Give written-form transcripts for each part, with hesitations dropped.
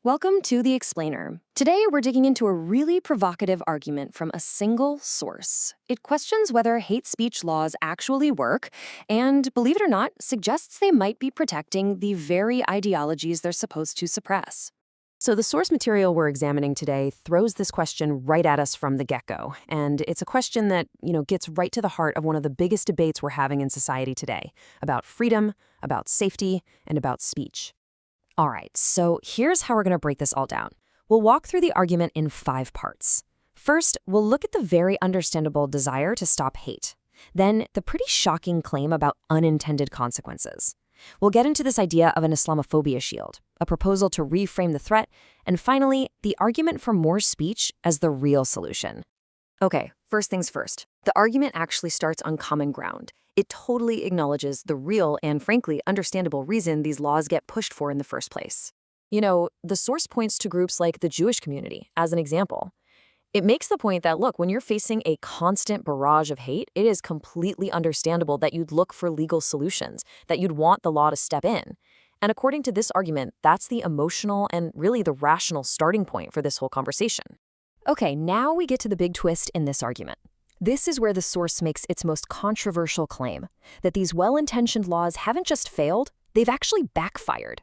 Welcome to The Explainer. Today, we're digging into a really provocative argument from a single source. It questions whether hate speech laws actually work, and, believe it or not, suggests they might be protecting the very ideologies they're supposed to suppress. So the source material we're examining today throws this question right at us from the get-go, and it's a question that, gets right to the heart of one of the biggest debates we're having in society today, about freedom, about safety, and about speech. All right, so here's how we're going to break this all down. We'll walk through the argument in 5 parts. First, we'll look at the very understandable desire to stop hate. Then, the pretty shocking claim about unintended consequences. We'll get into this idea of an Islamophobia shield, a proposal to reframe the threat, and finally, the argument for more speech as the real solution. Okay, first things first. The argument actually starts on common ground. It totally acknowledges the real and, frankly, understandable reason these laws get pushed for in the first place. The source points to groups like the Jewish community as an example. It makes the point that, look, when you're facing a constant barrage of hate, it is completely understandable that you'd look for legal solutions, that you'd want the law to step in. And according to this argument, that's the emotional and really the rational starting point for this whole conversation. Okay, now we get to the big twist in this argument. This is where the source makes its most controversial claim, that these well-intentioned laws haven't just failed, they've actually backfired.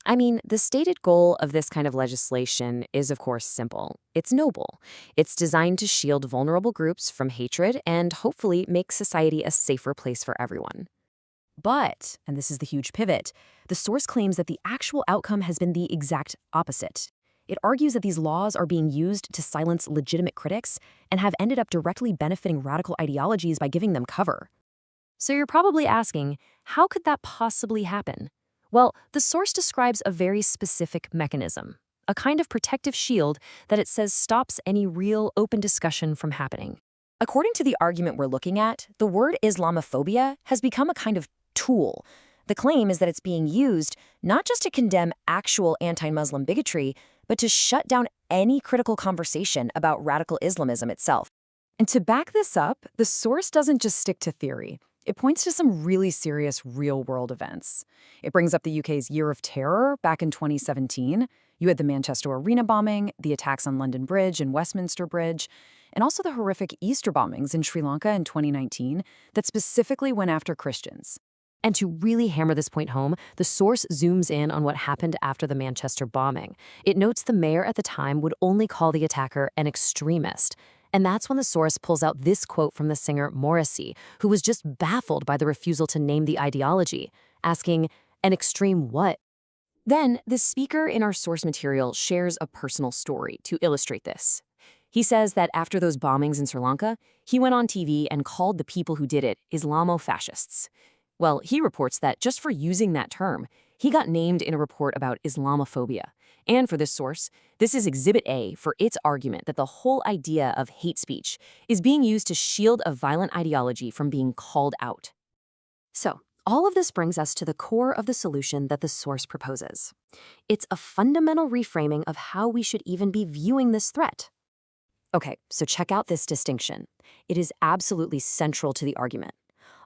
I mean, the stated goal of this kind of legislation is, of course, simple. It's noble. It's designed to shield vulnerable groups from hatred and hopefully make society a safer place for everyone. But, and this is the huge pivot, the source claims that the actual outcome has been the exact opposite. It argues that these laws are being used to silence legitimate critics and have ended up directly benefiting radical ideologies by giving them cover. So you're probably asking, how could that possibly happen? Well, the source describes a very specific mechanism, a kind of protective shield that it says stops any real open discussion from happening. According to the argument we're looking at, the word Islamophobia has become a kind of tool. The claim is that it's being used not just to condemn actual anti-Muslim bigotry, but to shut down any critical conversation about radical Islamism itself. And to back this up, the source doesn't just stick to theory. It points to some really serious real-world events. It brings up the UK's Year of Terror back in 2017. You had the Manchester Arena bombing, the attacks on London Bridge and Westminster Bridge, and also the horrific Easter bombings in Sri Lanka in 2019 that specifically went after Christians. And to really hammer this point home, the source zooms in on what happened after the Manchester bombing. It notes the mayor at the time would only call the attacker an extremist. And that's when the source pulls out this quote from the singer Morrissey, who was just baffled by the refusal to name the ideology, asking, "An extreme what?" Then, the speaker in our source material shares a personal story to illustrate this. He says that after those bombings in Sri Lanka, he went on TV and called the people who did it Islamofascists. Well, he reports that just for using that term, he got named in a report about Islamophobia. And for this source, this is Exhibit A for its argument that the whole idea of hate speech is being used to shield a violent ideology from being called out. So, all of this brings us to the core of the solution that the source proposes. It's a fundamental reframing of how we should even be viewing this threat. Okay, so check out this distinction. It is absolutely central to the argument.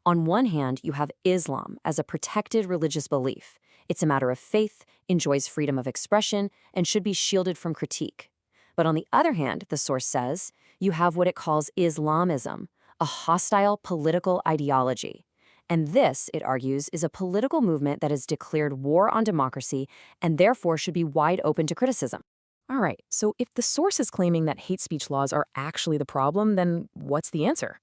On one hand, you have Islam as a protected religious belief. It's a matter of faith, enjoys freedom of expression, and should be shielded from critique. But on the other hand, the source says, you have what it calls Islamism, a hostile political ideology. And this, it argues, is a political movement that has declared war on democracy and therefore should be wide open to criticism. All right, so if the source is claiming that hate speech laws are actually the problem, then what's the answer?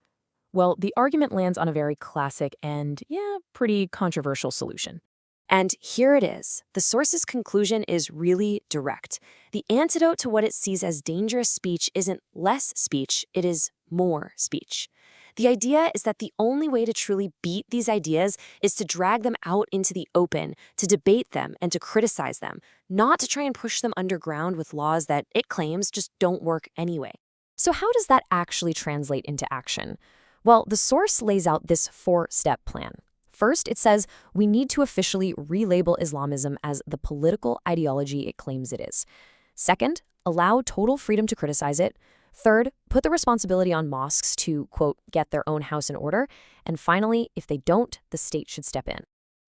Well, the argument lands on a very classic and, pretty controversial solution. And here it is. The source's conclusion is really direct. The antidote to what it sees as dangerous speech isn't less speech, it is more speech. The idea is that the only way to truly beat these ideas is to drag them out into the open, to debate them and to criticize them, not to try and push them underground with laws that it claims just don't work anyway. So how does that actually translate into action? Well, the source lays out this 4-step plan. First, it says we need to officially relabel Islamism as the political ideology it claims it is. Second, allow total freedom to criticize it. Third, put the responsibility on mosques to, quote, get their own house in order. And finally, if they don't, the state should step in.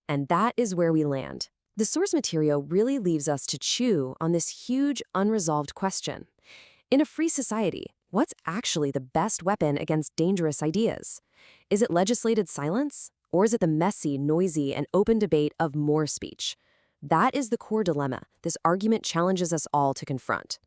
And that is where we land. The source material really leaves us to chew on this huge, unresolved question. In a free society, what's actually the best weapon against dangerous ideas? Is it legislated silence? Or is it the messy, noisy, and open debate of more speech? That is the core dilemma this argument challenges us all to confront.